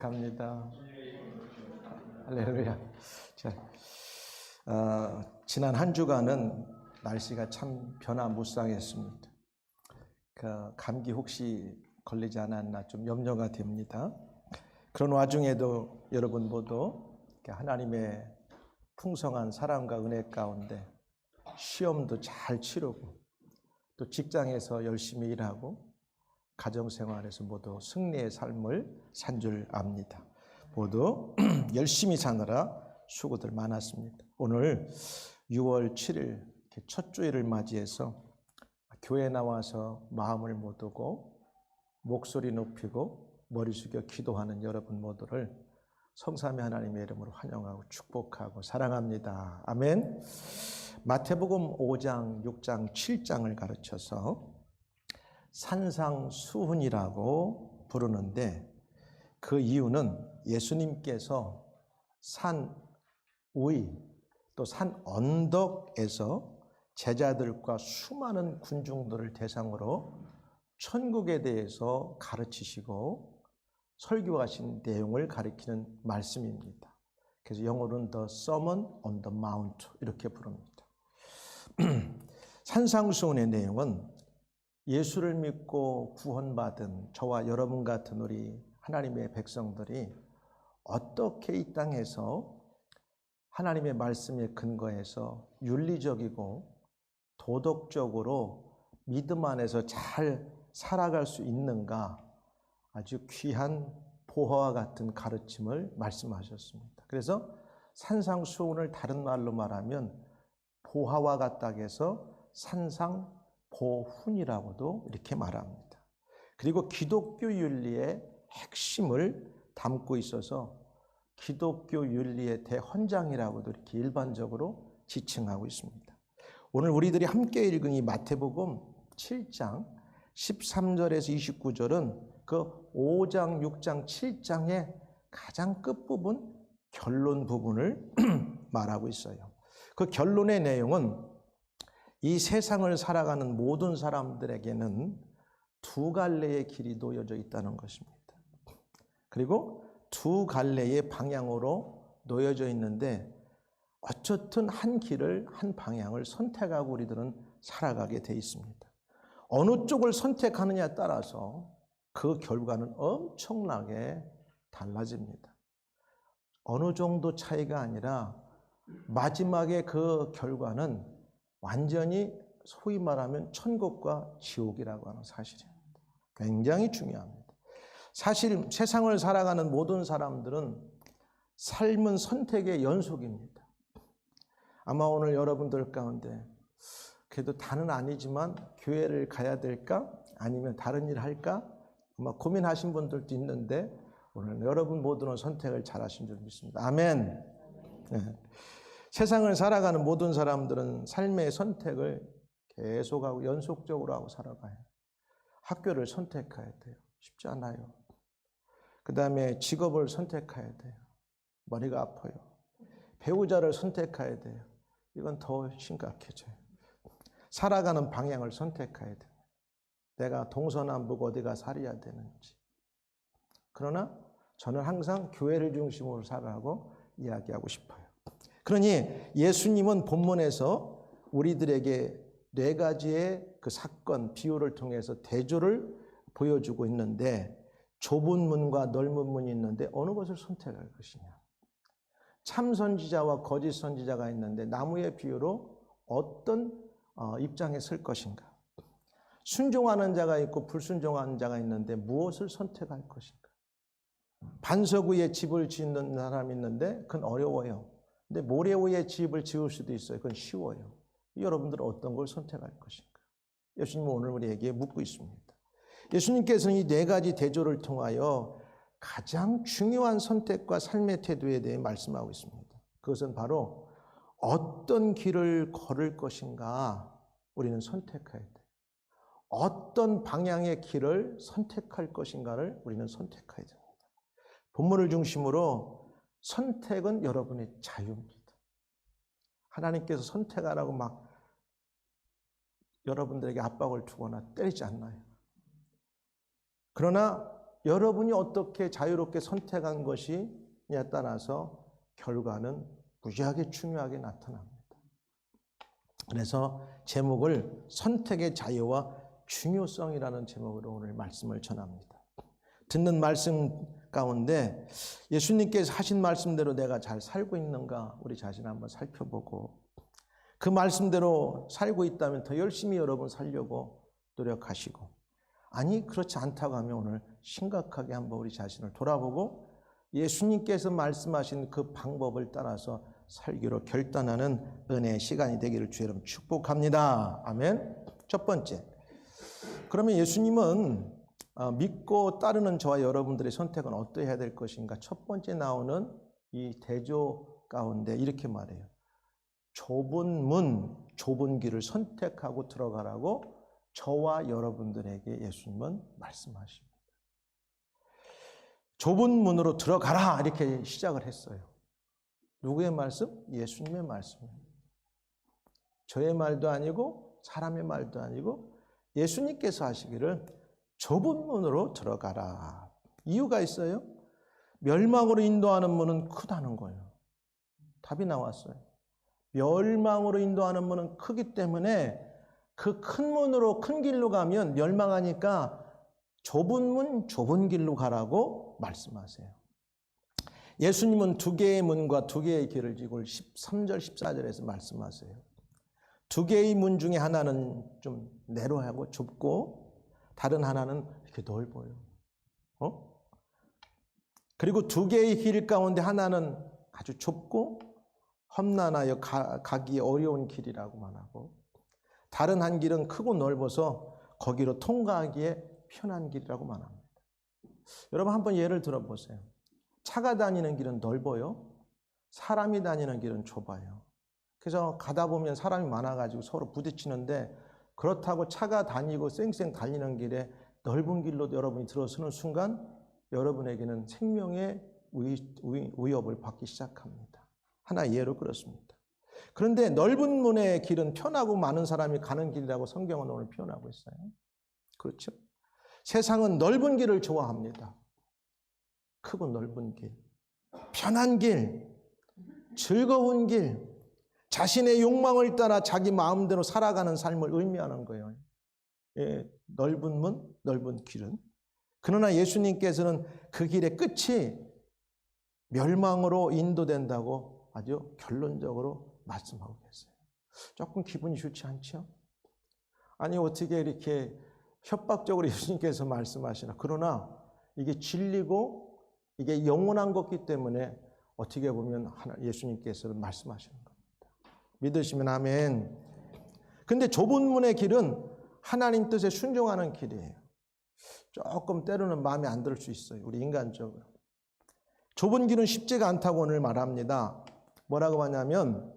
갑니다. 할렐루야. 자, 지난 한 주간은 날씨가 참 변화무쌍했습니다. 감기 혹시 걸리지 않았나 좀 염려가 됩니다. 그런 와중에도 여러분 모두 하나님의 풍성한 사랑과 은혜 가운데 시험도 잘 치르고 또 직장에서 열심히 일하고 가정생활에서 모두 승리의 삶을 산 줄 압니다. 모두 열심히 사느라 수고들 많았습니다. 오늘 6월 7일 첫 주일을 맞이해서 교회 나와서 마음을 모두고 목소리 높이고 머리 숙여 기도하는 여러분 모두를 성삼위 하나님의 이름으로 환영하고 축복하고 사랑합니다. 아멘. 마태복음 5장, 6장, 7장을 가르쳐서 산상수훈이라고 부르는데 그 이유는 예수님께서 산 위 또 산 언덕에서 제자들과 수많은 군중들을 대상으로 천국에 대해서 가르치시고 설교하신 내용을 가리키는 말씀입니다. 그래서 영어로는 The Sermon on the Mount 이렇게 부릅니다. 산상수훈의 내용은 예수를 믿고 구원받은 저와 여러분 같은 우리 하나님의 백성들이 어떻게 이 땅에서 하나님의 말씀에 근거해서 윤리적이고 도덕적으로 믿음 안에서 잘 살아갈 수 있는가 아주 귀한 보화와 같은 가르침을 말씀하셨습니다. 그래서 산상수훈을 다른 말로 말하면 보화와 같다 해서 산상보훈이라고도 이렇게 말합니다. 그리고 기독교 윤리의 핵심을 담고 있어서 기독교 윤리의 대헌장이라고도 이렇게 일반적으로 지칭하고 있습니다. 오늘 우리들이 함께 읽은 이 마태복음 7장 13절에서 29절은 그 5장, 6장, 7장의 가장 끝부분 결론 부분을 말하고 있어요. 그 결론의 내용은 이 세상을 살아가는 모든 사람들에게는 두 갈래의 길이 놓여져 있다는 것입니다. 그리고 두 갈래의 방향으로 놓여져 있는데 어쨌든 한 길을, 한 방향을 선택하고 우리들은 살아가게 돼 있습니다. 어느 쪽을 선택하느냐에 따라서 그 결과는 엄청나게 달라집니다. 어느 정도 차이가 아니라 마지막에 그 결과는 완전히 소위 말하면 천국과 지옥이라고 하는 사실입니다. 굉장히 중요합니다. 사실 세상을 살아가는 모든 사람들은 삶은 선택의 연속입니다. 아마 오늘 여러분들 가운데 그래도 다는 아니지만 교회를 가야 될까? 아니면 다른 일 할까? 아마 고민하신 분들도 있는데 오늘 여러분 모두는 선택을 잘하신 줄 믿습니다. 아멘. 네. 세상을 살아가는 모든 사람들은 삶의 선택을 계속하고 연속적으로 하고 살아가요. 학교를 선택해야 돼요. 쉽지 않아요. 그 다음에 직업을 선택해야 돼요. 머리가 아파요. 배우자를 선택해야 돼요. 이건 더 심각해져요. 살아가는 방향을 선택해야 돼요. 내가 동서남북 어디가 살아야 되는지. 그러나 저는 항상 교회를 중심으로 살아가고 이야기하고 싶어요. 그러니 예수님은 본문에서 우리들에게 네 가지의 그 사건, 비유를 통해서 대조를 보여주고 있는데 좁은 문과 넓은 문이 있는데 어느 것을 선택할 것이냐. 참 선지자와 거짓 선지자가 있는데 나무의 비유로 어떤 입장에 설 것인가. 순종하는 자가 있고 불순종하는 자가 있는데 무엇을 선택할 것인가. 반석 위에 집을 짓는 사람이 있는데 그건 어려워요. 근데 모래 위에 집을 지을 수도 있어요. 그건 쉬워요. 여러분들은 어떤 걸 선택할 것인가. 예수님은 오늘 우리에게 묻고 있습니다. 예수님께서는 이 네 가지 대조를 통하여 가장 중요한 선택과 삶의 태도에 대해 말씀하고 있습니다. 그것은 바로 어떤 길을 걸을 것인가 우리는 선택해야 돼요. 어떤 방향의 길을 선택할 것인가를 우리는 선택해야 됩니다. 본문을 중심으로 선택은 여러분의 자유입니다. 하나님께서 선택하라고 막 여러분들에게 압박을 주거나 때리지 않나요? 그러나 여러분이 어떻게 자유롭게 선택한 것이냐에 따라서 결과는 무지하게 중요하게 나타납니다. 그래서 제목을 선택의 자유와 중요성이라는 제목으로 오늘 말씀을 전합니다. 듣는 말씀 가운데 예수님께서 하신 말씀대로 내가 잘 살고 있는가 우리 자신 한번 살펴보고 그 말씀대로 살고 있다면 더 열심히 여러분 살려고 노력하시고 아니 그렇지 않다고 하면 오늘 심각하게 한번 우리 자신을 돌아보고 예수님께서 말씀하신 그 방법을 따라서 살기로 결단하는 은혜의 시간이 되기를 주 여러분 축복합니다. 아멘. 첫 번째, 그러면 예수님은 믿고 따르는 저와 여러분들의 선택은 어떠해야 될 것인가? 첫 번째 나오는 이 대조 가운데 이렇게 말해요. 좁은 문, 좁은 길을 선택하고 들어가라고 저와 여러분들에게 예수님은 말씀하십니다. 좁은 문으로 들어가라 이렇게 시작을 했어요. 누구의 말씀? 예수님의 말씀입니다. 저의 말도 아니고 사람의 말도 아니고 예수님께서 하시기를 좁은 문으로 들어가라. 이유가 있어요. 멸망으로 인도하는 문은 크다는 거예요. 답이 나왔어요. 멸망으로 인도하는 문은 크기 때문에 그 큰 문으로 큰 길로 가면 멸망하니까 좁은 문, 좁은 길로 가라고 말씀하세요. 예수님은 두 개의 문과 두 개의 길을 지고 13절, 14절에서 말씀하세요. 두 개의 문 중에 하나는 좀 내로하고 좁고 다른 하나는 이렇게 넓어요. 그리고 두 개의 길 가운데 하나는 아주 좁고 험난하여 가기 어려운 길이라고 말하고 다른 한 길은 크고 넓어서 거기로 통과하기에 편한 길이라고 말합니다. 여러분 한번 예를 들어보세요. 차가 다니는 길은 넓어요. 사람이 다니는 길은 좁아요. 그래서 가다 보면 사람이 많아가지고 서로 부딪히는데 그렇다고 차가 다니고 쌩쌩 달리는 길에 넓은 길로 여러분이 들어서는 순간 여러분에게는 생명의 위협을 받기 시작합니다. 하나의 예로 그렇습니다. 그런데 넓은 문의 길은 편하고 많은 사람이 가는 길이라고 성경은 오늘 표현하고 있어요. 그렇죠? 세상은 넓은 길을 좋아합니다. 크고 넓은 길, 편한 길, 즐거운 길, 자신의 욕망을 따라 자기 마음대로 살아가는 삶을 의미하는 거예요. 예, 넓은 문, 넓은 길은. 그러나 예수님께서는 그 길의 끝이 멸망으로 인도된다고 아주 결론적으로 말씀하고 계세요. 조금 기분이 좋지 않죠? 아니 어떻게 이렇게 협박적으로 예수님께서 말씀하시나. 그러나 이게 진리고 이게 영원한 것이기 때문에 어떻게 보면 예수님께서는 말씀하시는 겁니다. 믿으시면 아멘. 근데 좁은 문의 길은 하나님 뜻에 순종하는 길이에요. 조금 때로는 마음에 안 들 수 있어요. 우리 인간적으로. 좁은 길은 쉽지가 않다고 오늘 말합니다. 뭐라고 하냐면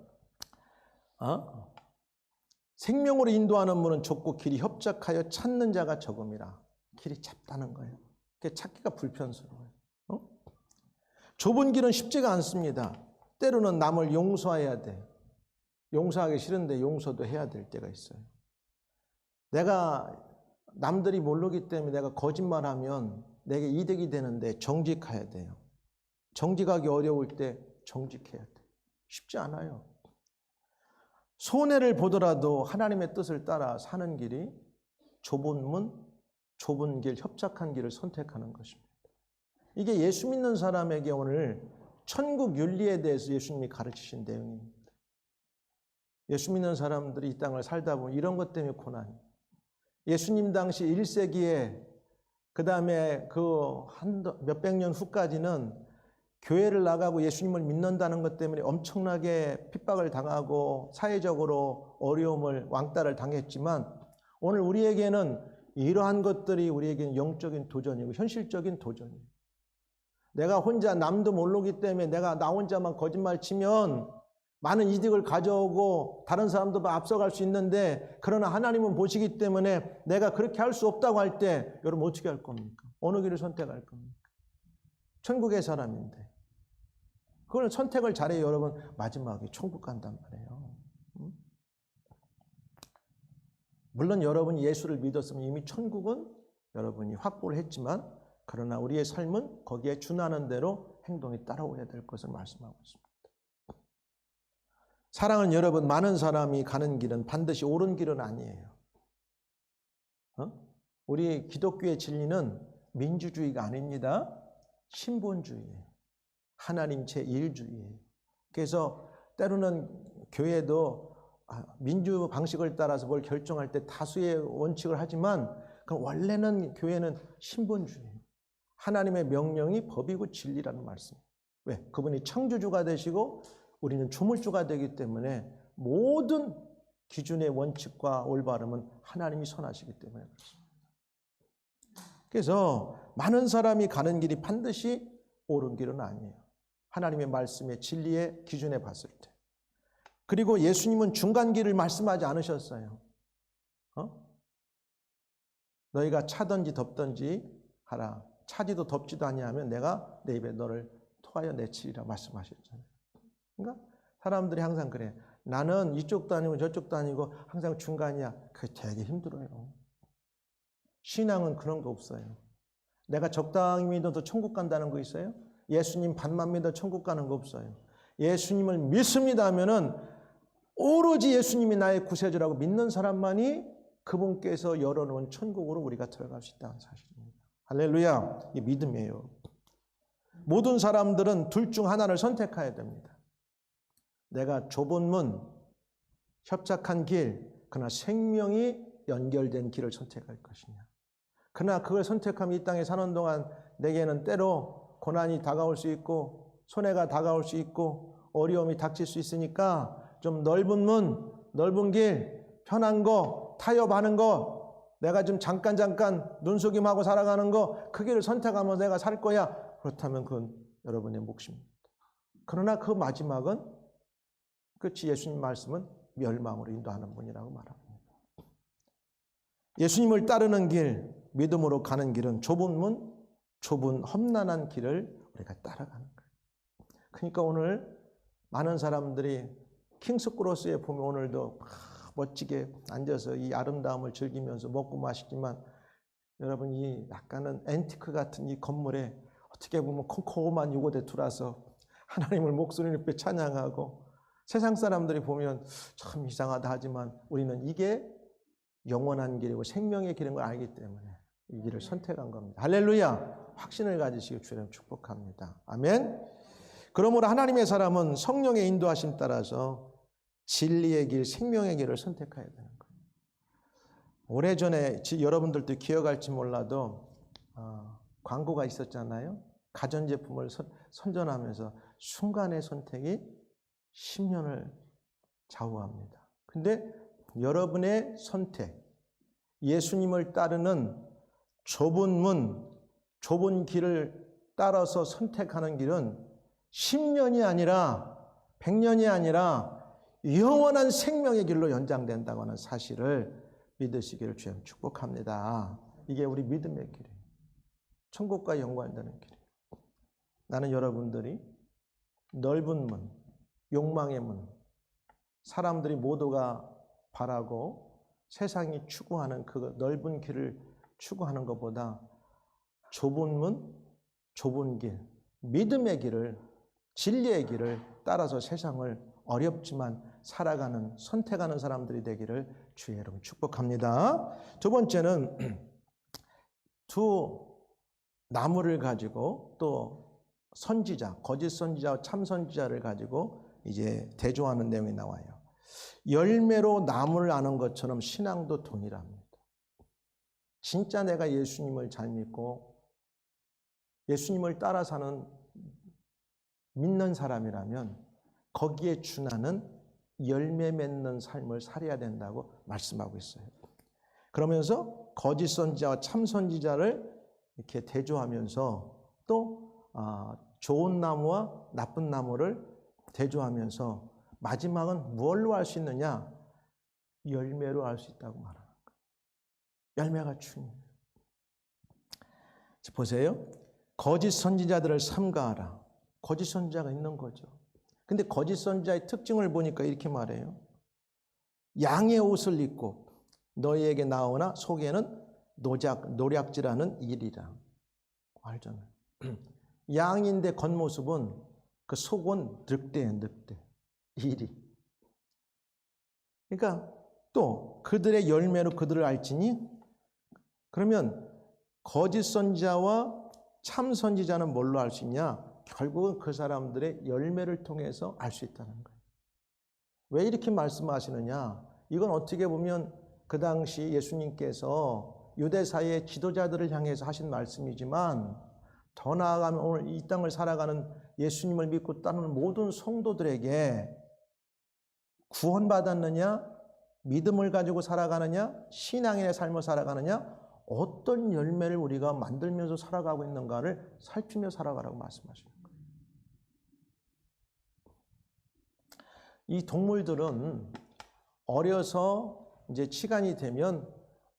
생명으로 인도하는 문은 좁고 길이 협착하여 찾는 자가 적음이라. 길이 좁다는 거예요. 찾기가 불편스러워요. 좁은 길은 쉽지가 않습니다. 때로는 남을 용서해야 돼. 용서하기 싫은데 용서도 해야 될 때가 있어요. 내가 남들이 모르기 때문에 내가 거짓말하면 내게 이득이 되는데 정직해야 돼요. 정직하기 어려울 때 정직해야 돼요. 쉽지 않아요. 손해를 보더라도 하나님의 뜻을 따라 사는 길이 좁은 문, 좁은 길, 협착한 길을 선택하는 것입니다. 이게 예수 믿는 사람에게 오늘 천국 윤리에 대해서 예수님이 가르치신 내용입니다. 예수 믿는 사람들이 이 땅을 살다 보면 이런 것 때문에 고난이. 예수님 당시 1세기에 그 다음에 그 몇백 년 후까지는 교회를 나가고 예수님을 믿는다는 것 때문에 엄청나게 핍박을 당하고 사회적으로 어려움을 왕따를 당했지만 오늘 우리에게는 이러한 것들이 우리에게는 영적인 도전이고 현실적인 도전이에요. 내가 혼자 남도 모르기 때문에 내가 나 혼자만 거짓말 치면 많은 이득을 가져오고 다른 사람도 앞서갈 수 있는데 그러나 하나님은 보시기 때문에 내가 그렇게 할 수 없다고 할 때 여러분 어떻게 할 겁니까? 어느 길을 선택할 겁니까? 천국의 사람인데 그걸 선택을 잘해요. 여러분 마지막에 천국 간단 말이에요. 물론 여러분이 예수를 믿었으면 이미 천국은 여러분이 확보를 했지만 그러나 우리의 삶은 거기에 준하는 대로 행동이 따라오야 될 것을 말씀하고 있습니다. 사랑하는 여러분, 많은 사람이 가는 길은 반드시 옳은 길은 아니에요. 우리 기독교의 진리는 민주주의가 아닙니다. 신본주의예요. 하나님 제1주의예요. 그래서 때로는 교회도 민주 방식을 따라서 뭘 결정할 때 다수의 원칙을 하지만 원래는 교회는 신본주의예요. 하나님의 명령이 법이고 진리라는 말씀이에요. 왜? 그분이 창조주가 되시고 우리는 조물주가 되기 때문에 모든 기준의 원칙과 올바름은 하나님이 선하시기 때문에 그렇습니다. 그래서 많은 사람이 가는 길이 반드시 옳은 길은 아니에요. 하나님의 말씀의 진리의 기준에 봤을 때. 그리고 예수님은 중간길을 말씀하지 않으셨어요. 너희가 차든지 덥든지 하라. 차지도 덥지도 아니하면 내가 내 입에 너를 토하여 내치리라 말씀하셨잖아요. 그러니까 사람들이 항상 그래. 나는 이쪽도 아니고 저쪽도 아니고 항상 중간이야. 그게 되게 힘들어요. 신앙은 그런 거 없어요. 내가 적당히 믿어도 천국 간다는 거 있어요? 예수님 반만 믿어 천국 가는 거 없어요. 예수님을 믿습니다 하면은 오로지 예수님이 나의 구세주라고 믿는 사람만이 그분께서 열어놓은 천국으로 우리가 들어갈 수 있다는 사실입니다. 할렐루야. 이게 믿음이에요. 모든 사람들은 둘 중 하나를 선택해야 됩니다. 내가 좁은 문, 협착한 길, 그러나 생명이 연결된 길을 선택할 것이냐. 그러나 그걸 선택하면 이 땅에 사는 동안 내게는 때로 고난이 다가올 수 있고 손해가 다가올 수 있고 어려움이 닥칠 수 있으니까 좀 넓은 문, 넓은 길, 편한 거, 타협하는 거, 내가 좀 잠깐 눈속임하고 살아가는 거, 그 길을 선택하면 내가 살 거야. 그렇다면 그건 여러분의 몫입니다. 그러나 그 마지막은 그렇지 예수님 말씀은 멸망으로 인도하는 분이라고 말합니다. 예수님을 따르는 길, 믿음으로 가는 길은 좁은 문, 좁은 험난한 길을 우리가 따라가는 거예요. 그러니까 오늘 많은 사람들이 킹스크로스에 보면 오늘도 멋지게 앉아서 이 아름다움을 즐기면서 먹고 마시지만 여러분 이 약간은 앤티크 같은 이 건물에 어떻게 보면 컴컴한 유고대 들어와서 하나님을 목소리 높여 찬양하고 세상 사람들이 보면 참 이상하다 하지만 우리는 이게 영원한 길이고 생명의 길인 걸 알기 때문에 이 길을 선택한 겁니다. 할렐루야. 확신을 가지시길 주님 축복합니다. 아멘. 그러므로 하나님의 사람은 성령의 인도하심 따라서 진리의 길, 생명의 길을 선택해야 되는 거예요. 오래전에 여러분들도 기억할지 몰라도 광고가 있었잖아요. 가전제품을 선전하면서 순간의 선택이 10년을 좌우합니다. 근데 여러분의 선택, 예수님을 따르는 좁은 문, 좁은 길을 따라서 선택하는 길은 10년이 아니라 100년이 아니라 영원한 생명의 길로 연장된다고 하는 사실을 믿으시기를 주님 축복합니다. 이게 우리 믿음의 길이에요. 천국과 연관되는 길이에요. 나는 여러분들이 넓은 문, 욕망의 문, 사람들이 모두가 바라고 세상이 추구하는 그 넓은 길을 추구하는 것보다 좁은 문, 좁은 길, 믿음의 길을, 진리의 길을 따라서 세상을 어렵지만 살아가는, 선택하는 사람들이 되기를 주의 이름으로 축복합니다. 두 번째는 두 나무를 가지고 또 선지자, 거짓 선지자와 참 선지자를 가지고 이제 대조하는 내용이 나와요. 열매로 나무를 아는 것처럼 신앙도 동일합니다. 진짜 내가 예수님을 잘 믿고 예수님을 따라 사는 믿는 사람이라면 거기에 준하는 열매 맺는 삶을 살아야 된다고 말씀하고 있어요. 그러면서 거짓 선지자와 참 선지자를 이렇게 대조하면서 또 좋은 나무와 나쁜 나무를 대조하면서 마지막은 무엇로 알 수 있느냐? 열매로 알 수 있다고 말하는 거예요. 열매가 중요해요. 보세요. 거짓 선지자들을 삼가하라. 거짓 선지자가 있는 거죠. 근데 거짓 선지자의 특징을 보니까 이렇게 말해요. 양의 옷을 입고 너희에게 나오나 속에는 노략질하는 일이라. 알잖아요. 양인데 겉모습은 그 속은 늑대예요, 늑대. 일이. 그러니까 또 그들의 열매로 그들을 알지니, 그러면 거짓 선지자와 참 선지자는 뭘로 알 수 있냐? 결국은 그 사람들의 열매를 통해서 알 수 있다는 거예요. 왜 이렇게 말씀하시느냐? 이건 어떻게 보면 그 당시 예수님께서 유대사의 지도자들을 향해서 하신 말씀이지만, 더 나아가면 오늘 이 땅을 살아가는 예수님을 믿고 따르는 모든 성도들에게 구원받았느냐, 믿음을 가지고 살아가느냐, 신앙인의 삶을 살아가느냐, 어떤 열매를 우리가 만들면서 살아가고 있는가를 살피며 살아가라고 말씀하시는 거예요. 이 동물들은 어려서 이제 시간이 되면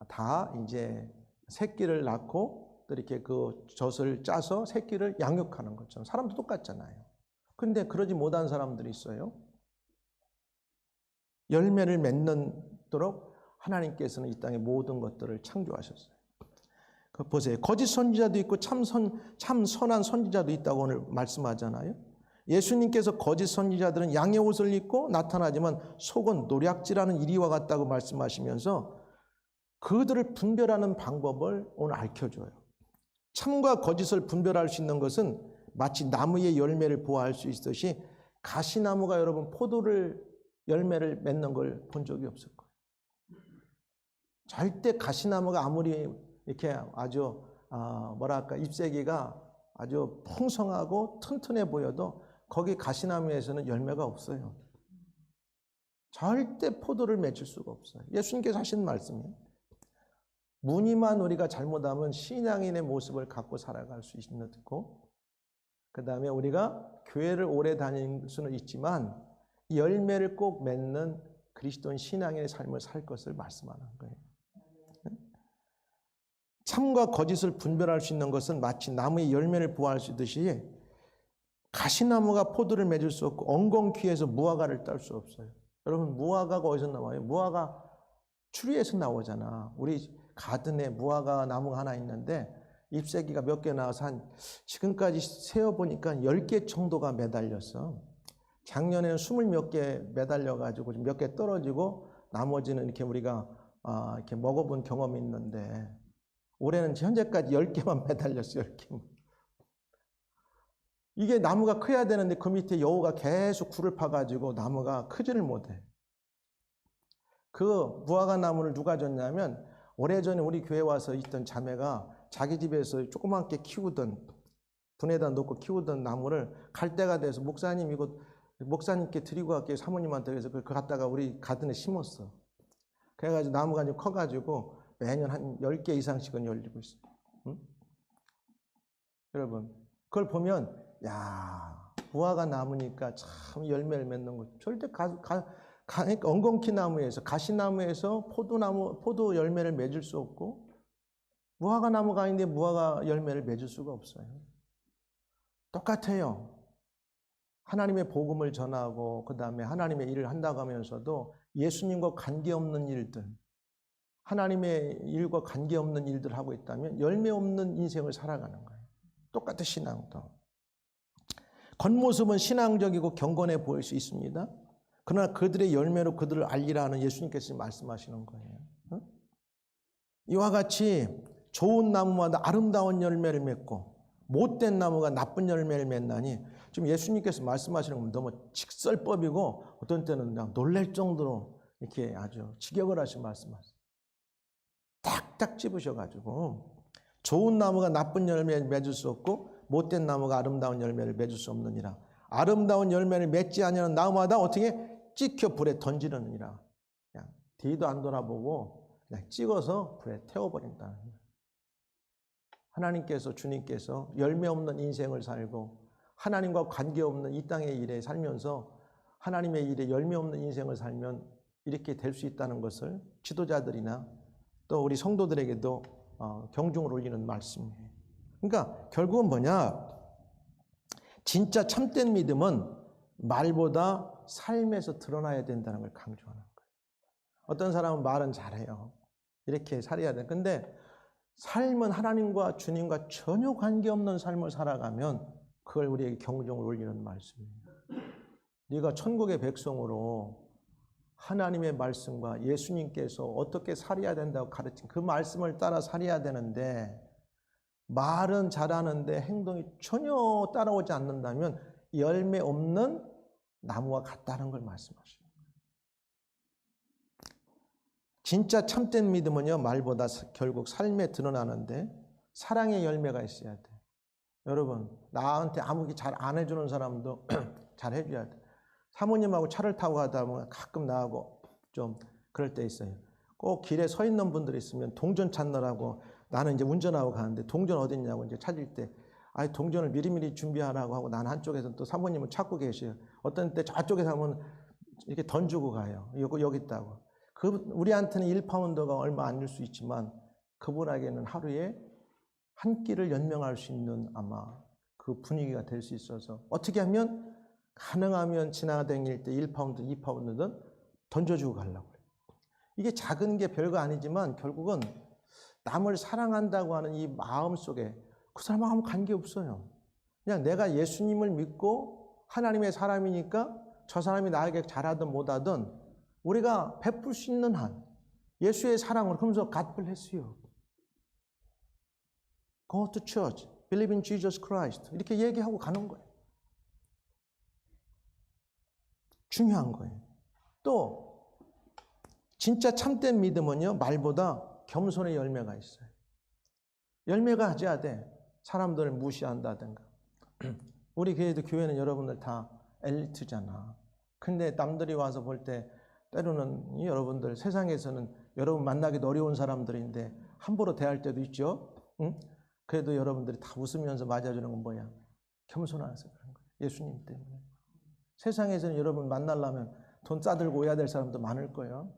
다 이제 새끼를 낳고 또 이렇게 그 젖을 짜서 새끼를 양육하는 것처럼 사람도 똑같잖아요. 근데 그러지 못한 사람들이 있어요. 열매를 맺도록 하나님께서는 이 땅의 모든 것들을 창조하셨어요. 보세요. 거짓 선지자도 있고 참 선한 선지자도 있다고 오늘 말씀하잖아요. 예수님께서 거짓 선지자들은 양의 옷을 입고 나타나지만 속은 노략질하는 이리와 같다고 말씀하시면서 그들을 분별하는 방법을 오늘 알려줘요. 참과 거짓을 분별할 수 있는 것은 마치 나무의 열매를 보아할 수 있듯이, 가시나무가 여러분 포도를 열매를 맺는 걸 본 적이 없을 거예요. 절대 가시나무가 아무리 이렇게 아주 잎새기가 아주 풍성하고 튼튼해 보여도 거기 가시나무에서는 열매가 없어요. 절대 포도를 맺을 수가 없어요. 예수님께서 하신 말씀이에요. 무늬만 우리가 잘못하면 신앙인의 모습을 갖고 살아갈 수 있는 거고, 그 다음에 우리가 교회를 오래 다닐 수는 있지만 열매를 꼭 맺는 그리스도인 신앙인의 삶을 살 것을 말씀하는 거예요. 참과 거짓을 분별할 수 있는 것은 마치 나무의 열매를 보아할 수 있듯이, 가시나무가 포도를 맺을 수 없고 엉겅퀴에서 무화과를 딸 수 없어요. 여러분, 무화과가 어디서 나와요? 무화과 추리에서 나오잖아. 우리 가든에 무화과 나무가 하나 있는데 잎새기가 몇 개 나와서 지금까지 세어보니까 10개 정도가 매달렸어. 작년에는 20몇 개 매달려가지고 몇 개 떨어지고 나머지는 이렇게 우리가 이렇게 먹어본 경험이 있는데, 올해는 현재까지 10개만 매달렸어요. 10개만. 이게 나무가 커야 되는데 그 밑에 여우가 계속 굴을 파가지고 나무가 크지를 못해. 그 무화과 나무를 누가 줬냐면, 오래전에 우리 교회 와서 있던 자매가 자기 집에서 조그맣게 키우던, 분에다 놓고 키우던 나무를 갈 때가 돼서 목사님 이거 목사님께 드리고 갈게요. 사모님한테. 그래서 그걸 갖다가 우리 가든에 심었어. 그래가지고 나무가 이제 커가지고 매년 한 10개 이상씩은 열리고 있어요. 응? 여러분, 그걸 보면, 야, 무화과 나무니까 참 열매를 맺는 거. 절대 엉겅퀴 나무에서, 가시나무에서 포도 열매를 맺을 수 없고, 무화과 나무가 아닌데 무화과 열매를 맺을 수가 없어요. 똑같아요. 하나님의 복음을 전하고 그 다음에 하나님의 일을 한다고 하면서도 예수님과 관계없는 일들, 하나님의 일과 관계없는 일들을 하고 있다면 열매 없는 인생을 살아가는 거예요. 똑같은 신앙도. 겉모습은 신앙적이고 경건해 보일 수 있습니다. 그러나 그들의 열매로 그들을 알리라는 예수님께서 말씀하시는 거예요. 이와 같이 좋은 나무마다 아름다운 열매를 맺고 못된 나무가 나쁜 열매를 맺나니, 지금 예수님께서 말씀하시는 건 너무 직설법이고 어떤 때는 그냥 놀랄 정도로 이렇게 아주 직역을 하신 말씀하세요. 딱딱 집으셔가지고, 좋은 나무가 나쁜 열매를 맺을 수 없고 못된 나무가 아름다운 열매를 맺을 수 없느니라. 아름다운 열매를 맺지 아니하는 나무마다 어떻게 찍혀 불에 던지느니라. 그냥 뒤도 안 돌아보고 그냥 찍어서 불에 태워버린다는 거예요. 하나님께서, 주님께서 열매 없는 인생을 살고 하나님과 관계없는 이 땅의 일에 살면서 하나님의 일에 열매 없는 인생을 살면 이렇게 될 수 있다는 것을 지도자들이나 또 우리 성도들에게도 경중을 올리는 말씀이에요. 그러니까 결국은 뭐냐? 진짜 참된 믿음은 말보다 삶에서 드러나야 된다는 걸 강조하는 거예요. 어떤 사람은 말은 잘해요. 이렇게 살아야 돼. 근데 삶은 하나님과 주님과 전혀 관계없는 삶을 살아가면 그걸 우리에게 경종을 울리는 말씀이에요. 네가 천국의 백성으로 하나님의 말씀과 예수님께서 어떻게 살아야 된다고 가르친 그 말씀을 따라 살아야 되는데 말은 잘하는데 행동이 전혀 따라오지 않는다면 열매 없는 나무와 같다는 걸 말씀하시는 거예요. 진짜 참된 믿음은요, 말보다 결국 삶에 드러나는데 사랑의 열매가 있어야 돼. 여러분, 나한테 아무 게 잘 안 해주는 사람도 잘 해줘야 돼. 사모님하고 차를 타고 가다 보면 가끔 나하고 좀 그럴 때 있어요. 꼭 길에 서 있는 분들이 있으면 동전 찾느라고 나는 이제 운전하고 가는데 동전 어디 있냐고 이제 찾을 때 동전을 미리미리 준비하라고 하고 나는 한쪽에서 또 사모님은 찾고 계셔요. 어떤 때 저쪽에서 하면 이렇게 던지고 가요. 여기 있다고. 우리한테는 1파운드가 얼마 안 줄 수 있지만 그분에게는 하루에 한 끼를 연명할 수 있는 아마 그 분위기가 될 수 있어서 어떻게 하면 가능하면 지나다닐 때 1파운드, 2파운드든 던져주고 가려고 해요. 이게 작은 게 별거 아니지만 결국은 남을 사랑한다고 하는 이 마음 속에 그 사람하고 아무 관계없어요. 그냥 내가 예수님을 믿고 하나님의 사람이니까 저 사람이 나에게 잘하든 못하든 우리가 베풀 수 있는 한 예수의 사랑을 그러면서 God bless you. Go to church. Believe in Jesus Christ. 이렇게 얘기하고 가는 거예요. 중요한 거예요. 또 진짜 참된 믿음은요, 말보다 겸손의 열매가 있어요. 열매가 하셔야 돼. 사람들을 무시한다든가. 우리 교회는 여러분들 다 엘리트잖아. 근데 남들이 와서 볼 때 때로는 여러분들 세상에서는 여러분 만나기도 어려운 사람들인데 함부로 대할 때도 있죠. 응? 그래도 여러분들이 다 웃으면서 맞아주는 건 뭐야? 겸손해서 그런 거예요. 예수님 때문에. 세상에서는 여러분 만나려면 돈 싸들고 오야 될 사람도 많을 거예요.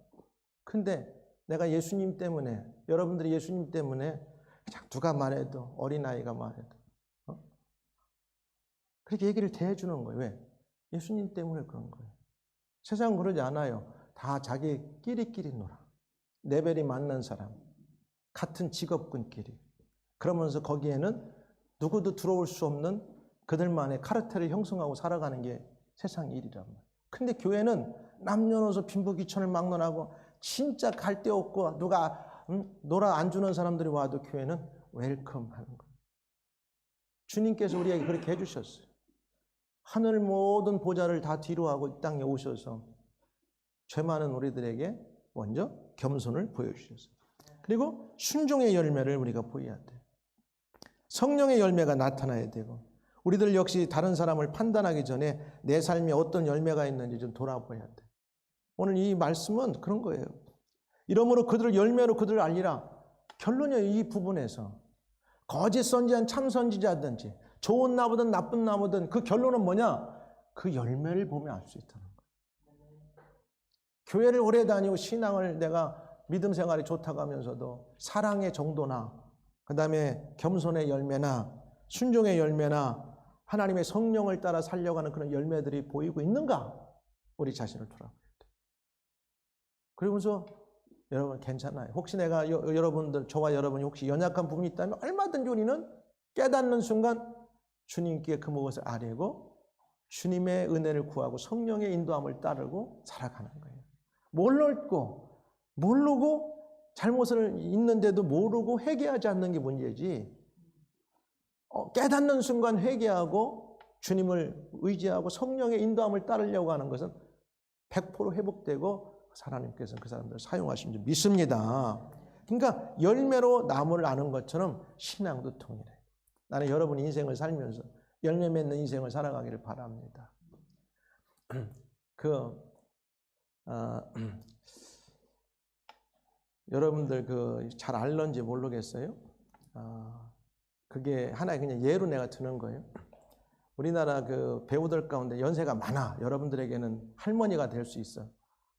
근데 내가 예수님 때문에, 여러분들이 예수님 때문에 그냥 누가 말해도, 어린아이가 말해도 그렇게 얘기를 대해주는 거예요. 왜? 예수님 때문에 그런 거예요. 세상은 그러지 않아요. 다 자기끼리끼리 놀아. 레벨이 맞는 사람, 같은 직업군끼리. 그러면서 거기에는 누구도 들어올 수 없는 그들만의 카르텔을 형성하고 살아가는 게 세상 일이란 말이에요. 근데 교회는 남녀노소 빈부귀천을 막론하고 진짜 갈 데 없고 누가 놀아 안 주는 사람들이 와도 교회는 웰컴 하는 거예요. 주님께서 우리에게 그렇게 해주셨어요. 하늘 모든 보좌를 다 뒤로하고 이 땅에 오셔서 죄 많은 우리들에게 먼저 겸손을 보여주셨어요. 그리고 순종의 열매를 우리가 보여야 돼요. 성령의 열매가 나타나야 되고 우리들 역시 다른 사람을 판단하기 전에 내 삶에 어떤 열매가 있는지 좀 돌아봐야 돼. 오늘 이 말씀은 그런 거예요. 이러므로 그들을 열매로 그들을 알리라. 결론이에요. 이 부분에서 거짓 선지자든 참 선지자든지 좋은 나무든 나쁜 나무든 그 결론은 뭐냐? 그 열매를 보면 알 수 있다는 거예요. 교회를 오래 다니고 신앙을 내가 믿음 생활이 좋다고 하면서도 사랑의 정도나 그 다음에 겸손의 열매나 순종의 열매나 하나님의 성령을 따라 살려가는 그런 열매들이 보이고 있는가? 우리 자신을 돌아봐야 돼요. 그러면서 여러분 괜찮아요. 혹시 내가 여러분들 저와 여러분이 혹시 연약한 부분이 있다면 얼마든지 우리는 깨닫는 순간 주님께 그 무엇을 아뢰고 주님의 은혜를 구하고 성령의 인도함을 따르고 살아가는 거예요. 모르고 잘못을 있는데도 모르고 회개하지 않는 게 문제지. 깨닫는 순간 회개하고 주님을 의지하고 성령의 인도함을 따르려고 하는 것은 100% 회복되고 하나님께서는 그 사람들을 사용하신 줄 믿습니다. 그러니까 열매로 나무를 아는 것처럼 신앙도 통일해요. 나는 여러분 인생을 살면서 열매 맺는 인생을 살아가기를 바랍니다. 여러분들 잘 알런지 모르겠어요. 그게 하나의 그냥 예로 내가 드는 거예요. 우리나라 배우들 가운데 연세가 많아. 여러분들에게는 할머니가 될 수 있어.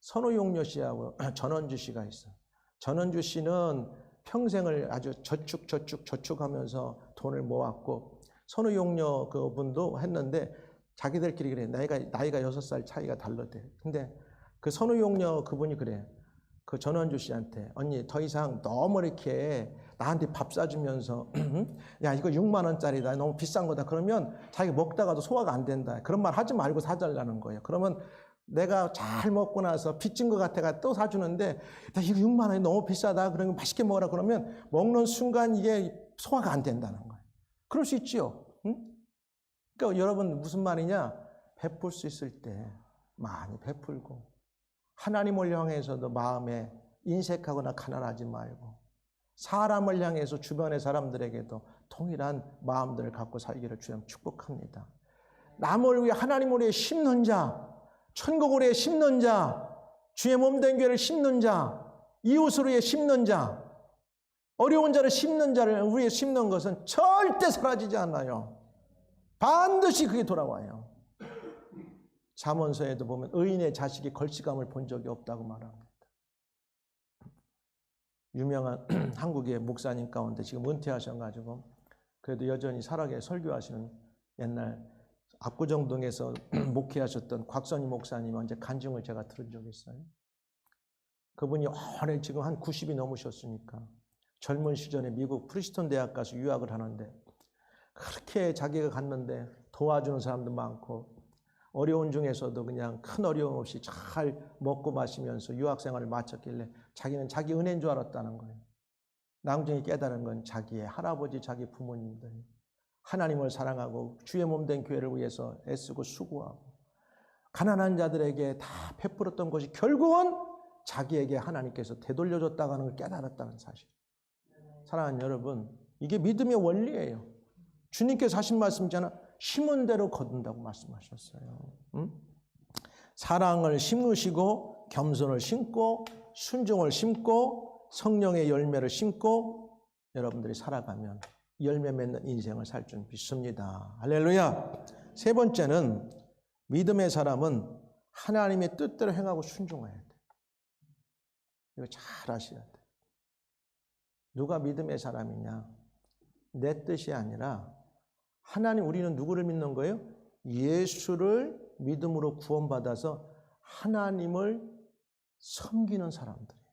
선우용녀 씨하고 전원주 씨가 있어. 전원주 씨는 평생을 아주 저축하면서 돈을 모았고 선우용녀 그분도 했는데 자기들끼리 그래. 나이가 6살 차이가 달라대. 근데 그 선우용녀 그분이 그래. 그 전원주 씨한테 언니 더 이상 너무 이렇게 나한테 밥 사주면서 야 이거 6만 원짜리다 너무 비싼 거다 그러면 자기가 먹다가도 소화가 안 된다 그런 말 하지 말고 사달라는 거예요. 그러면 내가 잘 먹고 나서 빚진 것 같아가 또 사주는데 나 이거 6만 원이 너무 비싸다 그러면 맛있게 먹으라 그러면 먹는 순간 이게 소화가 안 된다는 거예요. 그럴 수 있지요. 응? 그러니까 여러분 무슨 말이냐, 베풀 수 있을 때 많이 베풀고 하나님을 향해서도 마음에 인색하거나 가난하지 말고 사람을 향해서 주변의 사람들에게도 동일한 마음들을 갖고 살기를 주님 축복합니다. 남을 위해 하나님을 위해 심는 자, 천국을 위해 심는 자, 주의 몸된 교회를 심는 자, 이웃을 위해 심는 자, 어려운 자를 심는 자를 위해 심는 것은 절대 사라지지 않아요. 반드시 그게 돌아와요. 잠언서에도 보면 의인의 자식이 걸치감을 본 적이 없다고 말합니다. 유명한 한국의 목사님 가운데 지금 은퇴하셔가지고 그래도 여전히 살아계 설교하시는 옛날 압구정동에서 목회하셨던 곽선희 목사님 이제 간증을 제가 들은 적이 있어요. 그분이 오래 지금 한 90이 넘으셨으니까 젊은 시절에 미국 프리스턴 대학 가서 유학을 하는데 그렇게 자기가 갔는데 도와주는 사람도 많고 어려운 중에서도 그냥 큰 어려움 없이 잘 먹고 마시면서 유학생활을 마쳤길래 자기는 자기 은혜인 줄 알았다는 거예요. 나중에 깨달은 건 자기의 할아버지, 자기 부모님들이 하나님을 사랑하고 주의 몸된 교회를 위해서 애쓰고 수고하고 가난한 자들에게 다 베풀었던 것이 결국은 자기에게 하나님께서 되돌려줬다고 하는 걸 깨달았다는 사실. 사랑하는 여러분, 이게 믿음의 원리예요. 주님께서 하신 말씀이잖아. 심은 대로 거둔다고 말씀하셨어요. 응? 사랑을 심으시고 겸손을 심고 순종을 심고 성령의 열매를 심고 여러분들이 살아가면 열매 맺는 인생을 살 줄 믿습니다. 할렐루야. 세 번째는 믿음의 사람은 하나님의 뜻대로 행하고 순종해야 돼. 이거 잘 아셔야 돼. 누가 믿음의 사람이냐? 내 뜻이 아니라 하나님, 우리는 누구를 믿는 거예요? 예수를 믿음으로 구원받아서 하나님을 섬기는 사람들이에요.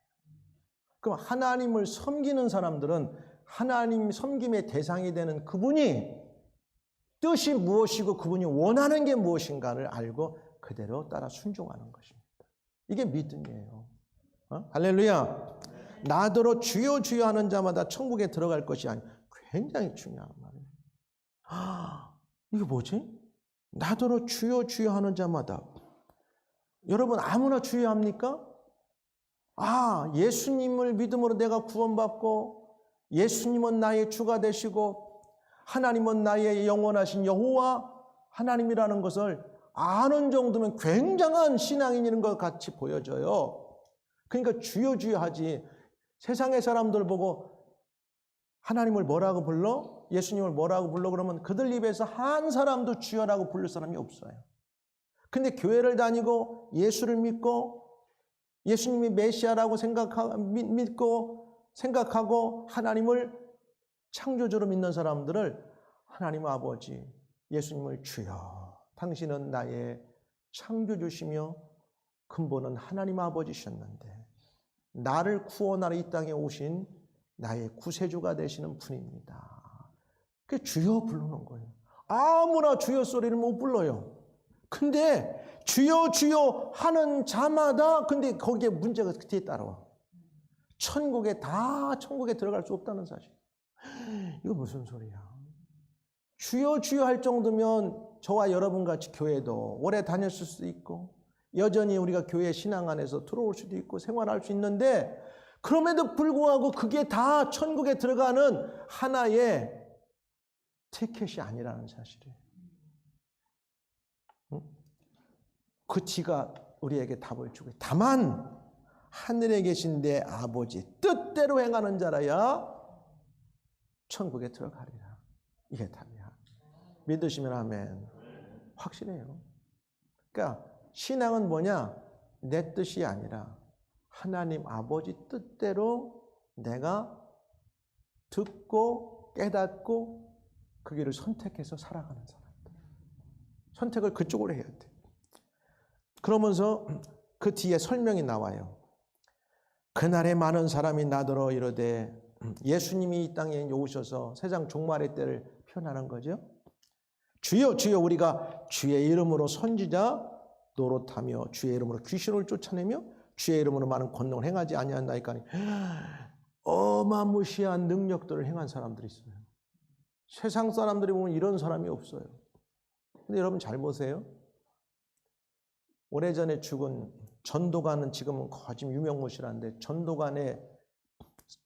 그럼 하나님을 섬기는 사람들은 하나님 섬김의 대상이 되는 그분이 뜻이 무엇이고 그분이 원하는 게 무엇인가를 알고 그대로 따라 순종하는 것입니다. 이게 믿음이에요. 할렐루야. 나더러 주여 주여 하는 자마다 천국에 들어갈 것이 아니에요. 굉장히 중요한 말이에요. 이게 뭐지? 나더러 주여 주여 하는 자마다. 여러분 아무나 주여 합니까? 예수님을 믿음으로 내가 구원받고 예수님은 나의 주가 되시고 하나님은 나의 영원하신 여호와 하나님이라는 것을 아는 정도면 굉장한 신앙인인 것 같이 보여져요. 그러니까 주여 주여 하지. 세상의 사람들 보고 하나님을 뭐라고 불러? 예수님을 뭐라고 불러? 그러면 그들 입에서 한 사람도 주여라고 부를 사람이 없어요. 근데 교회를 다니고 예수를 믿고 예수님이 메시아라고 믿고 생각하고 하나님을 창조주로 믿는 사람들을 하나님 아버지, 예수님을 주여, 당신은 나의 창조주시며 근본은 하나님 아버지셨는데 나를 구원하러 이 땅에 오신 나의 구세주가 되시는 분입니다. 그게 주여 부르는 거예요. 아무나 주여 소리를 못 불러요. 근데 주여 주여 하는 자마다 근데 거기에 문제가 뒤에 따라와. 천국에 들어갈 수 없다는 사실. 이거 무슨 소리야? 주여 주여 할 정도면 저와 여러분같이 교회도 오래 다녔을 수도 있고 여전히 우리가 교회 신앙 안에서 들어올 수도 있고 생활할 수 있는데 그럼에도 불구하고 그게 다 천국에 들어가는 하나의 티켓이 아니라는 사실이에요. 그 지가 우리에게 답을 주고 다만 하늘에 계신 내 아버지 뜻대로 행하는 자라야 천국에 들어가리라. 이게 답이야. 믿으시면 아멘. 확실해요. 그러니까 신앙은 뭐냐? 내 뜻이 아니라 하나님 아버지 뜻대로 내가 듣고 깨닫고 그 길을 선택해서 살아가는 사람들. 선택을 그쪽으로 해야 돼. 그러면서 그 뒤에 설명이 나와요. 그날에 많은 사람이 나더러 이르되, 예수님이 이 땅에 오셔서 세상 종말의 때를 표현하는 거죠. 주여 주여 우리가 주의 이름으로 선지자 노릇하며 주의 이름으로 귀신을 쫓아내며 주의 이름으로 많은 권능을 행하지 아니하나이까. 어마무시한 능력들을 행한 사람들이 있어요. 세상 사람들이 보면 이런 사람이 없어요. 근데 여러분 잘 보세요. 오래전에 죽은 전도관은 지금은 거짓 유명무실한데, 전도관의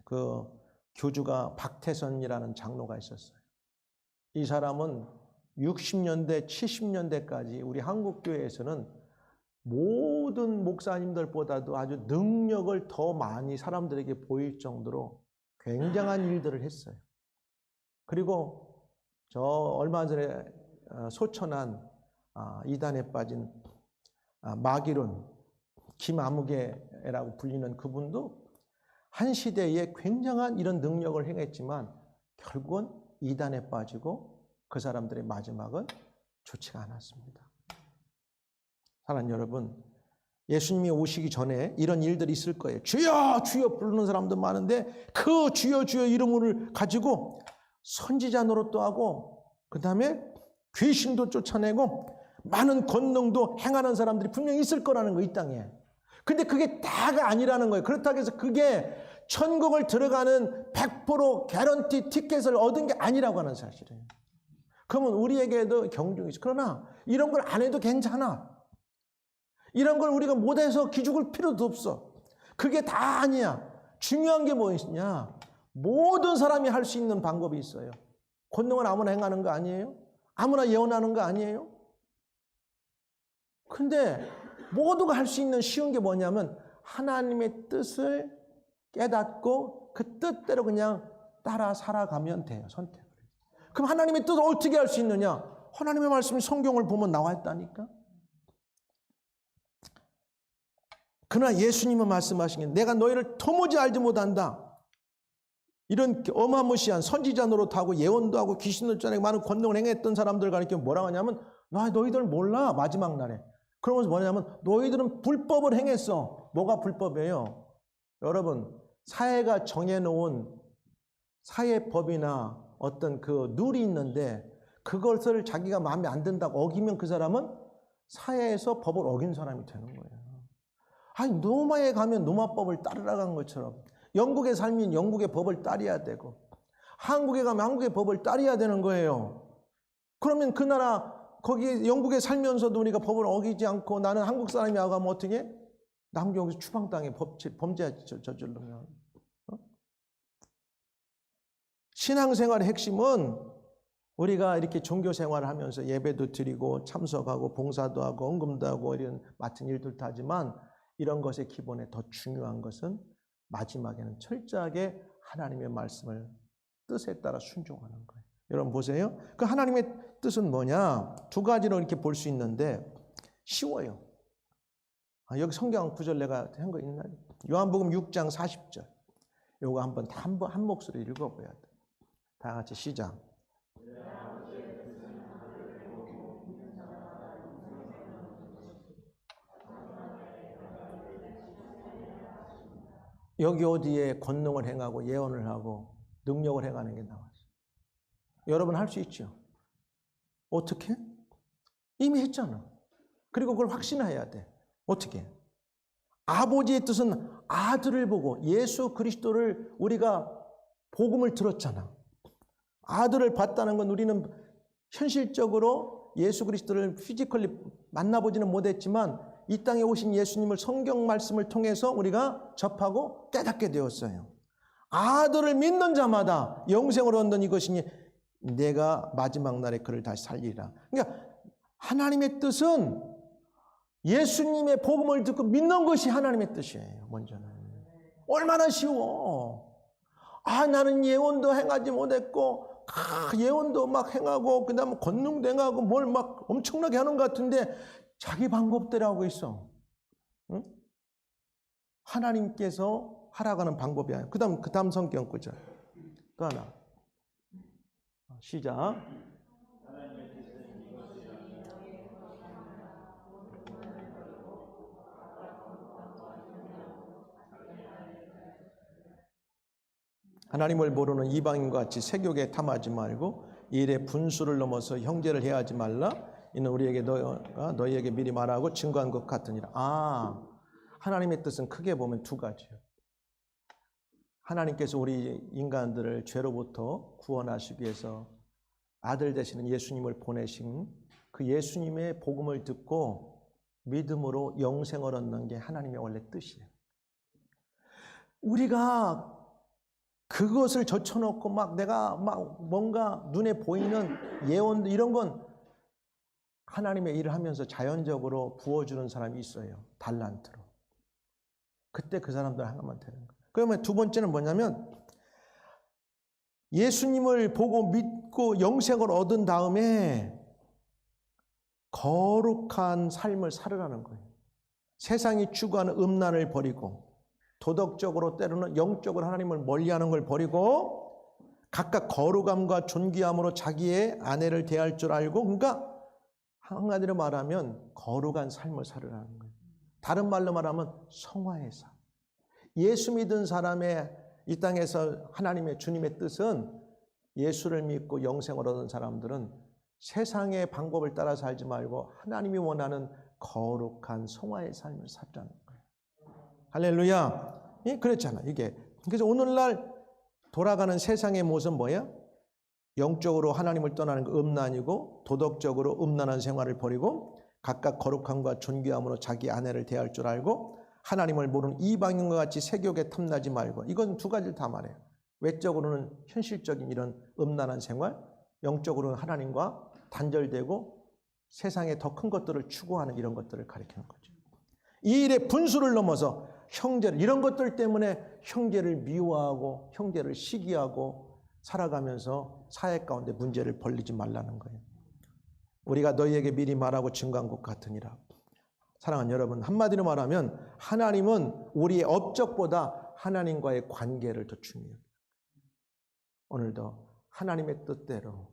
그 교주가 박태선이라는 장로가 있었어요. 이 사람은 60년대, 70년대까지 우리 한국교회에서는 모든 목사님들보다도 아주 능력을 더 많이 사람들에게 보일 정도로 굉장한 일들을 했어요. 그리고 저 얼마 전에 소천한 이단에 빠진 마기론, 김아무개라고 불리는 그분도 한 시대에 굉장한 이런 능력을 행했지만 결국은 이단에 빠지고 그 사람들의 마지막은 좋지가 않았습니다. 사랑하는 여러분, 예수님이 오시기 전에 이런 일들이 있을 거예요. 주여 주여 부르는 사람도 많은데 그 주여 주여 이름을 가지고 선지자 노릇도 하고 그 다음에 귀신도 쫓아내고 많은 권능도 행하는 사람들이 분명히 있을 거라는 거, 이 땅에. 근데 그게 다가 아니라는 거예요. 그렇다고 해서 그게 천국을 들어가는 100% 개런티 티켓을 얻은 게 아니라고 하는 사실이에요. 그러면 우리에게도 경중이 있어. 그러나 이런 걸 안 해도 괜찮아. 이런 걸 우리가 못해서 기죽을 필요도 없어. 그게 다 아니야. 중요한 게 뭐있냐? 모든 사람이 할 수 있는 방법이 있어요. 권능을 아무나 행하는 거 아니에요? 아무나 예언하는 거 아니에요? 근데 모두가 할 수 있는 쉬운 게 뭐냐면 하나님의 뜻을 깨닫고 그 뜻대로 그냥 따라 살아가면 돼요. 선택을. 그럼 하나님의 뜻을 어떻게 할 수 있느냐? 하나님의 말씀이 성경을 보면 나와 있다니까. 그러나 예수님은 말씀하신 게 내가 너희를 도무지 알지 못한다. 이런 어마무시한 선지자 노릇하고 예언도 하고 귀신을 쫓아내고 많은 권능을 행했던 사람들 가르쳐 뭐라고 하냐면 나 너희들 몰라. 마지막 날에. 그러면서 뭐냐면 너희들은 불법을 행했어. 뭐가 불법이에요? 여러분, 사회가 정해놓은 사회법이나 어떤 그 룰이 있는데 그것을 자기가 마음에 안 든다고 어기면 그 사람은 사회에서 법을 어긴 사람이 되는 거예요. 아니, 로마에 가면 로마법을 따르라간 것처럼 영국에 살면 영국의 법을 따라야 되고 한국에 가면 한국의 법을 따라야 되는 거예요. 그러면 그 나라 거기 영국에 살면서도 우리가 법을 어기지 않고 나는 한국 사람이 하면 어떻게? 남 여기서 추방당해. 범죄 저지르면. 신앙생활의 핵심은 우리가 이렇게 종교생활을 하면서 예배도 드리고 참석하고 봉사도 하고 헌금도 하고 이런 맡은 일들도 하지만 이런 것의 기본에 더 중요한 것은 마지막에는 철저하게 하나님의 말씀을 뜻에 따라 순종하는 거예요. 여러분 보세요. 그 하나님의 뜻은 뭐냐? 두 가지로 이렇게 볼 수 있는데 쉬워요. 여기 성경 구절 내가 한 거 있나요? 요한복음 6장 40절. 요거 한번 한 목소리 읽어봐야 돼. 다 같이 시작. 여기 어디에 권능을 행하고 예언을 하고 능력을 행하는 게 나왔어요. 여러분 할 수 있죠? 어떻게? 이미 했잖아. 그리고 그걸 확신해야 돼. 어떻게? 아버지의 뜻은 아들을 보고 예수 그리스도를 우리가 복음을 들었잖아. 아들을 봤다는 건 우리는 현실적으로 예수 그리스도를 피지컬리 만나보지는 못했지만 이 땅에 오신 예수님을 성경 말씀을 통해서 우리가 접하고 깨닫게 되었어요. 아들을 믿는 자마다 영생을 얻는 이것이니 내가 마지막 날에 그를 다시 살리리라. 그러니까 하나님의 뜻은 예수님의 복음을 듣고 믿는 것이 하나님의 뜻이에요. 먼저는. 얼마나 쉬워. 나는 예언도 행하지 못했고 예언도 막 행하고 그 다음에 권능도 행하고 뭘 막 엄청나게 하는 것 같은데 자기 방법대로 하고 있어. 응? 하나님께서 하라고 하는 방법이 아니야. 그 다음 성경 구절. 또 하나. 시작. 하나님을 모르는 이방인과 같이 세교에 탐하지 말고 이 일에 분수를 넘어서 형제를 해하지 말라. 이는 우리에게 너희에게 미리 말하고 증거한 것 같으니라. 하나님의 뜻은 크게 보면 두 가지예요. 하나님께서 우리 인간들을 죄로부터 구원하시기 위해서 아들 되시는 예수님을 보내신 그 예수님의 복음을 듣고 믿음으로 영생을 얻는 게 하나님의 원래 뜻이에요. 우리가 그것을 젖혀놓고 내가 뭔가 눈에 보이는 예언 이런 건 하나님의 일을 하면서 자연적으로 부어주는 사람이 있어요. 달란트로. 그때 그 사람들 하나만 되는 거예요. 그러면 두 번째는 뭐냐면 예수님을 보고 믿고 영생을 얻은 다음에 거룩한 삶을 살으라는 거예요. 세상이 추구하는 음란을 버리고 도덕적으로 때로는 영적으로 하나님을 멀리하는 걸 버리고 각각 거룩함과 존귀함으로 자기의 아내를 대할 줄 알고, 그러니까 한마디로 말하면 거룩한 삶을 살으라는 거예요. 다른 말로 말하면 성화의 삶. 예수 믿은 사람의 이 땅에서 하나님의 주님의 뜻은 예수를 믿고 영생을 얻은 사람들은 세상의 방법을 따라 살지 말고 하나님이 원하는 거룩한 성화의 삶을 살자는 거예요. 할렐루야. 그렇잖아 이게. 그래서 오늘날 돌아가는 세상의 모습은 뭐야? 영적으로 하나님을 떠나는 거 음란이고 도덕적으로 음란한 생활을 버리고 각각 거룩함과 존귀함으로 자기 아내를 대할 줄 알고 하나님을 모르는 이방인과 같이 세교에 탐나지 말고. 이건 두 가지를 다 말해요. 외적으로는 현실적인 이런 음란한 생활, 영적으로는 하나님과 단절되고 세상에 더 큰 것들을 추구하는 이런 것들을 가리키는 거죠. 이 일에 분수를 넘어서 형제를, 이런 것들 때문에 형제를 미워하고 형제를 시기하고 살아가면서 사회 가운데 문제를 벌리지 말라는 거예요. 우리가 너희에게 미리 말하고 증거한 것 같으니라. 사랑하는 여러분, 한마디로 말하면 하나님은 우리의 업적보다 하나님과의 관계를 더 중요해요. 오늘도 하나님의 뜻대로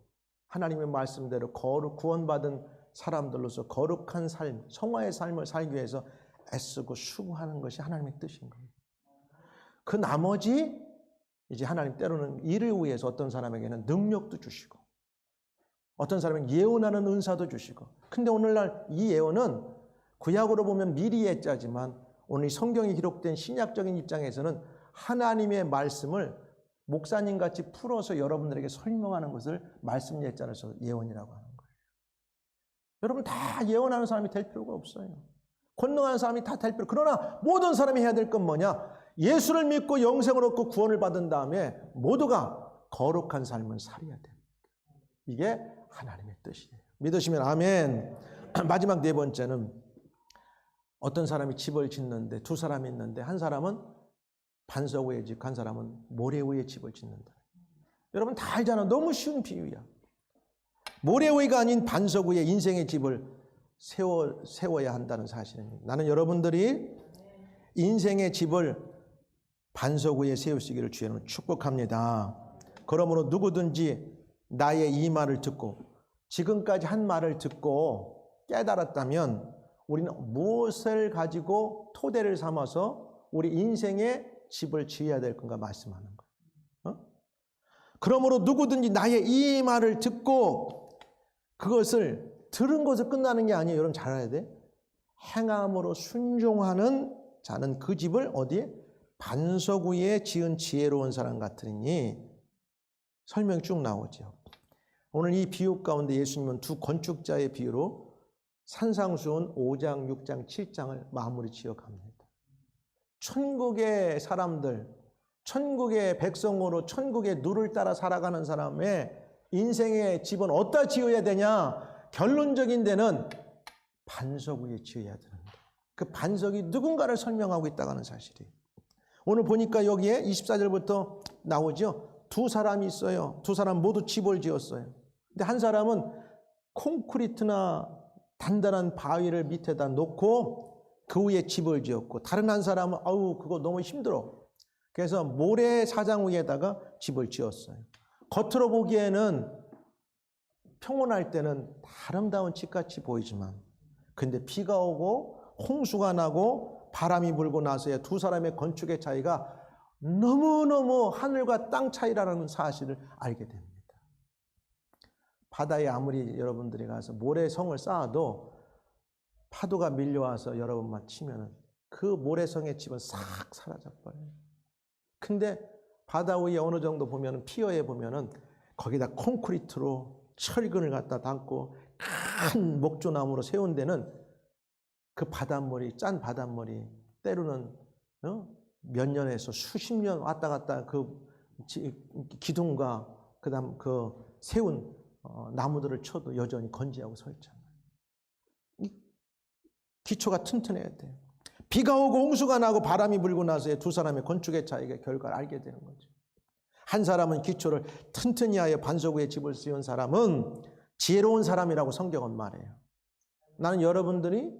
하나님의 말씀대로 구원받은 사람들로서 거룩한 삶, 성화의 삶을 살기 위해서 애쓰고 수고하는 것이 하나님의 뜻인 거예요. 그 나머지 이제 하나님 때로는 일을 위해서 어떤 사람에게는 능력도 주시고 어떤 사람은 예언하는 은사도 주시고. 근데 오늘날 이 예언은 구약으로 보면 미리 예자지만 오늘 성경이 기록된 신약적인 입장에서는 하나님의 말씀을 목사님같이 풀어서 여러분들에게 설명하는 것을 말씀 예자를 써서 예언이라고 하는 거예요. 여러분 다 예언하는 사람이 될 필요가 없어요. 권능하는 사람이 다 될 필요. 그러나 모든 사람이 해야 될 건 뭐냐? 예수를 믿고 영생을 얻고 구원을 받은 다음에 모두가 거룩한 삶을 살아야 돼요. 이게 하나님의 뜻이에요. 믿으시면 아멘. 마지막 네 번째는 어떤 사람이 집을 짓는데 두 사람이 있는데 한 사람은 반석 위에 집, 한 사람은 모래 위에 집을 짓는다. 여러분 다 알잖아. 너무 쉬운 비유야. 모래 위가 아닌 반석 위에 인생의 집을 세워야 한다는 사실입니다. 나는 여러분들이 인생의 집을 반석 위에 세우시기를 주님을 축복합니다. 그러므로 누구든지 나의 이 말을 듣고 지금까지 한 말을 듣고 깨달았다면 우리는 무엇을 가지고 토대를 삼아서 우리 인생의 집을 지어야 될 건가 말씀하는 거예요. 그러므로 누구든지 나의 이 말을 듣고 그것을 들은 것을 끝나는 게 아니에요. 여러분 잘 알아야 돼. 행함으로 순종하는 자는 그 집을 어디에? 반석 위에 지은 지혜로운 사람 같으니. 설명이 쭉 나오죠. 오늘 이 비유 가운데 예수님은 두 건축자의 비유로 산상수훈 5장, 6장, 7장을 마무리 지어갑니다. 천국의 사람들, 천국의 백성으로 천국의 누를 따라 살아가는 사람의 인생의 집은 어디다 지어야 되냐? 결론적인 데는 반석 위에 지어야 되는데 그 반석이 누군가를 설명하고 있다고 하는 사실이에요. 오늘 보니까 여기에 24절부터 나오죠. 두 사람이 있어요. 두 사람 모두 집을 지었어요. 근데 한 사람은 콘크리트나 단단한 바위를 밑에다 놓고 그 위에 집을 지었고 다른 한 사람은 그거 너무 힘들어. 그래서 모래사장 위에다가 집을 지었어요. 겉으로 보기에는 평온할 때는 아름다운 집같이 보이지만 근데 비가 오고 홍수가 나고 바람이 불고 나서야 두 사람의 건축의 차이가 너무너무 하늘과 땅 차이라는 사실을 알게 됩니다. 바다에 아무리 여러분들이 가서 모래성을 쌓아도 파도가 밀려와서 여러분만 치면은 그 모래성의 집은 싹 사라져버려요. 근데 바다 위에 어느 정도 보면은 피어에 보면은 거기다 콘크리트로 철근을 갖다 담고 큰 목조나무로 세운 데는 그 바닷물이, 짠 바닷물이 때로는 몇 년에서 수십 년 왔다 갔다 그 기둥과 그다음 그 세운 나무들을 쳐도 여전히 건재하고 서 있잖아요. 이 기초가 튼튼해야 돼요. 비가 오고 홍수가 나고 바람이 불고 나서의 두 사람의 건축의 차이의 결과를 알게 되는 거죠. 한 사람은 기초를 튼튼히 하여 반석 위에 집을 세운 사람은 지혜로운 사람이라고 성경은 말해요. 나는 여러분들이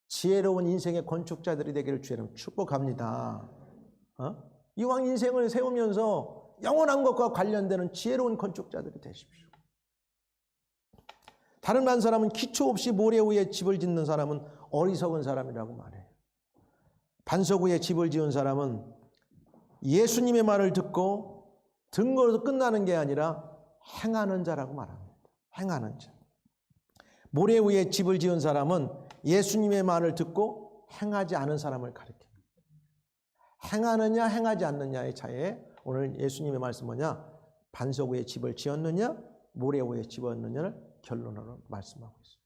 지혜로운 인생의 건축자들이 되기를 주의 축복합니다. 이왕 인생을 세우면서 영원한 것과 관련되는 지혜로운 건축자들이 되십시오. 다른 한 사람은 기초 없이 모래 위에 집을 짓는 사람은 어리석은 사람이라고 말해요. 반석 위에 집을 지은 사람은 예수님의 말을 듣고 등거로 끝나는 게 아니라 행하는 자라고 말합니다. 행하는 자. 모래 위에 집을 지은 사람은 예수님의 말을 듣고 행하지 않은 사람을 가리킵니다. 행하느냐 행하지 않느냐의 차이에 오늘 예수님의 말씀 뭐냐? 반석 위에 집을 지었느냐 모래 위에 집었느냐를 결론으로 말씀하고 있어요.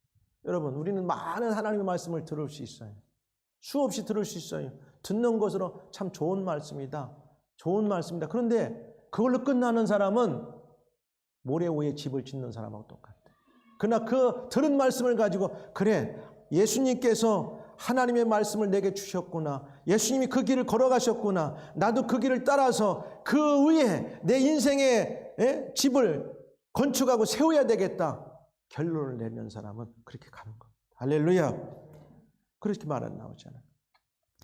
여러분, 우리는 많은 하나님의 말씀을 들을 수 있어요. 수없이 들을 수 있어요. 듣는 것으로 참 좋은 말씀이다. 좋은 말씀이다. 그런데 그걸로 끝나는 사람은 모래 위에 집을 짓는 사람하고 똑같아요. 그러나 그 들은 말씀을 가지고 그래, 예수님께서 하나님의 말씀을 내게 주셨구나. 예수님이 그 길을 걸어가셨구나. 나도 그 길을 따라서 그 위에 내 인생의 집을 건축하고 세워야 되겠다. 결론을 내는 사람은 그렇게 가는 겁니다. 할렐루야. 그렇게 말은 나오잖아요.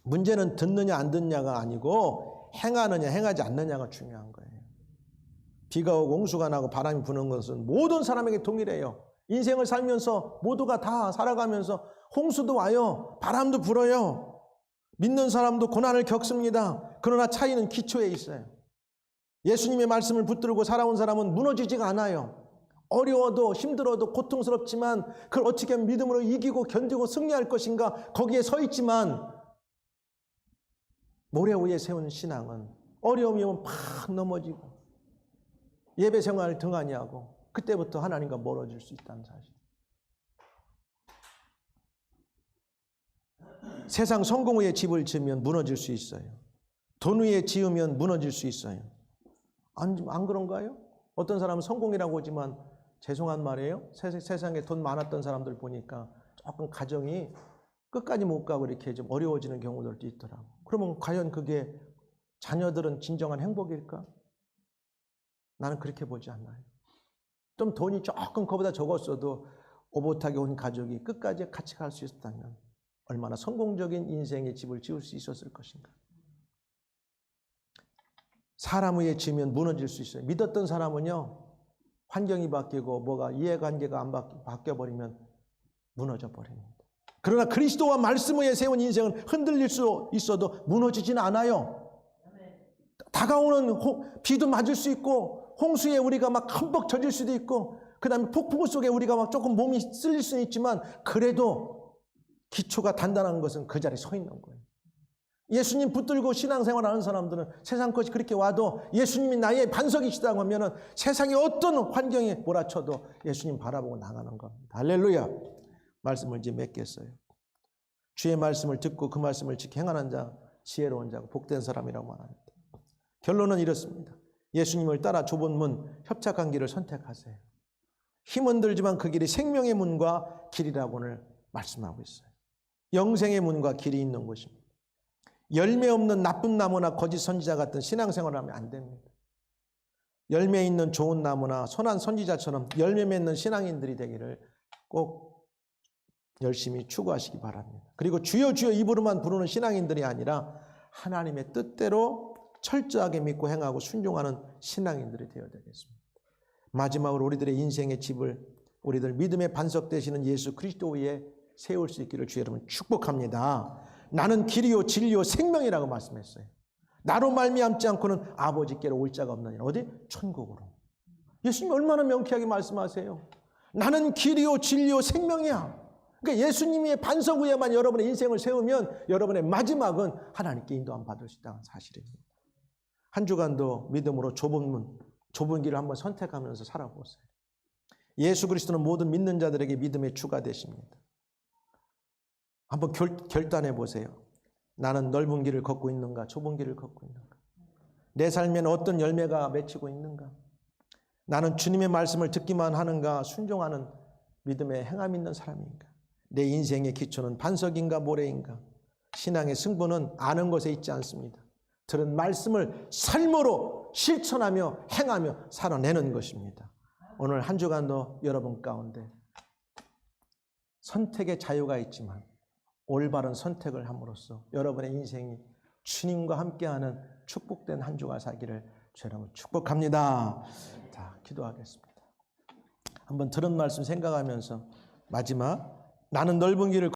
문제는 듣느냐 안 듣느냐가 아니고 행하느냐 행하지 않느냐가 중요한 거예요. 비가 오고 홍수가 나고 바람이 부는 것은 모든 사람에게 동일해요. 인생을 살면서 모두가 다 살아가면서 홍수도 와요. 바람도 불어요. 믿는 사람도 고난을 겪습니다. 그러나 차이는 기초에 있어요. 예수님의 말씀을 붙들고 살아온 사람은 무너지지가 않아요. 어려워도 힘들어도 고통스럽지만 그걸 어떻게 믿음으로 이기고 견디고 승리할 것인가 거기에 서 있지만 모래 위에 세운 신앙은 어려움이 오면 팍 넘어지고 예배 생활을 등한히 하고 그때부터 하나님과 멀어질 수 있다는 사실. 세상 성공 위에 집을 지으면 무너질 수 있어요. 돈 위에 지으면 무너질 수 있어요. 안 그런가요? 어떤 사람은 성공이라고 하지만 죄송한 말이에요. 세상에 돈 많았던 사람들 보니까 조금 가정이 끝까지 못 가고 이렇게 좀 어려워지는 경우들도 있더라고. 그러면 과연 그게 자녀들은 진정한 행복일까? 나는 그렇게 보지 않아요. 좀 돈이 조금 그보다 적었어도 오붓하게 온 가족이 끝까지 같이 갈 수 있었다면 얼마나 성공적인 인생의 집을 지을 수 있었을 것인가. 사람 위에 지으면 무너질 수 있어요. 믿었던 사람은요, 환경이 바뀌고 뭐가 이해관계가 안 바뀌어버리면 무너져 버립니다. 그러나 그리스도와 말씀 위에 세운 인생은 흔들릴 수 있어도 무너지진 않아요. 다가오는 비도 맞을 수 있고 홍수에 우리가 막 흠뻑 젖을 수도 있고 그 다음에 폭풍 속에 우리가 막 조금 몸이 쓸릴 수는 있지만 그래도 기초가 단단한 것은 그 자리에 서 있는 거예요. 예수님 붙들고 신앙생활하는 사람들은 세상 것이 그렇게 와도 예수님이 나의 반석이시다고 하면은 세상에 어떤 환경이 몰아쳐도 예수님 바라보고 나가는 겁니다. 할렐루야. 말씀을 이제 맺겠어요. 주의 말씀을 듣고 그 말씀을 지켜 행하는 자, 지혜로운 자고 복된 사람이라고 말합니다. 결론은 이렇습니다. 예수님을 따라 좁은 문, 협착한 길을 선택하세요. 힘은 들지만 그 길이 생명의 문과 길이라고 오늘 말씀하고 있어요. 영생의 문과 길이 있는 곳입니다. 열매 없는 나쁜 나무나 거짓 선지자 같은 신앙생활을 하면 안 됩니다. 열매 있는 좋은 나무나 선한 선지자처럼 열매 맺는 신앙인들이 되기를 꼭 열심히 추구하시기 바랍니다. 그리고 주여 주여 입으로만 부르는 신앙인들이 아니라 하나님의 뜻대로 철저하게 믿고 행하고 순종하는 신앙인들이 되어야 되겠습니다. 마지막으로 우리들의 인생의 집을 우리들 믿음의 반석 되시는 예수 그리스도 위에 세울 수 있기를 주 여러분 축복합니다. 나는 길이요 진리요 생명이라고 말씀했어요. 나로 말미암지 않고는 아버지께로 올 자가 없느니라. 어디? 천국으로. 예수님 얼마나 명쾌하게 말씀하세요. 나는 길이요 진리요 생명이야. 그러니까 예수님의 반석 위에만 여러분의 인생을 세우면 여러분의 마지막은 하나님께 인도함 받을 수 있다는 사실입니다. 한 주간도 믿음으로 좁은 길을 한번 선택하면서 살아보세요. 예수 그리스도는 모든 믿는 자들에게 믿음의 주가 되십니다. 한번 결단해 보세요. 나는 넓은 길을 걷고 있는가, 좁은 길을 걷고 있는가? 내 삶에는 어떤 열매가 맺히고 있는가? 나는 주님의 말씀을 듣기만 하는가, 순종하는 믿음의 행함 있는 사람인가? 내 인생의 기초는 반석인가 모래인가? 신앙의 승부는 아는 것에 있지 않습니다. 들은 말씀을 삶으로 실천하며 행하며 살아내는 것입니다. 오늘 한 주간도 여러분 가운데 선택의 자유가 있지만 올바른 선택을 함으로써 여러분의 인생이 주님과 함께하는 축복된 한 주가 살기를 여러분 축복합니다. 자, 기도하겠습니다. 한번 들은 말씀 생각하면서 마지막 나는 넓은 길을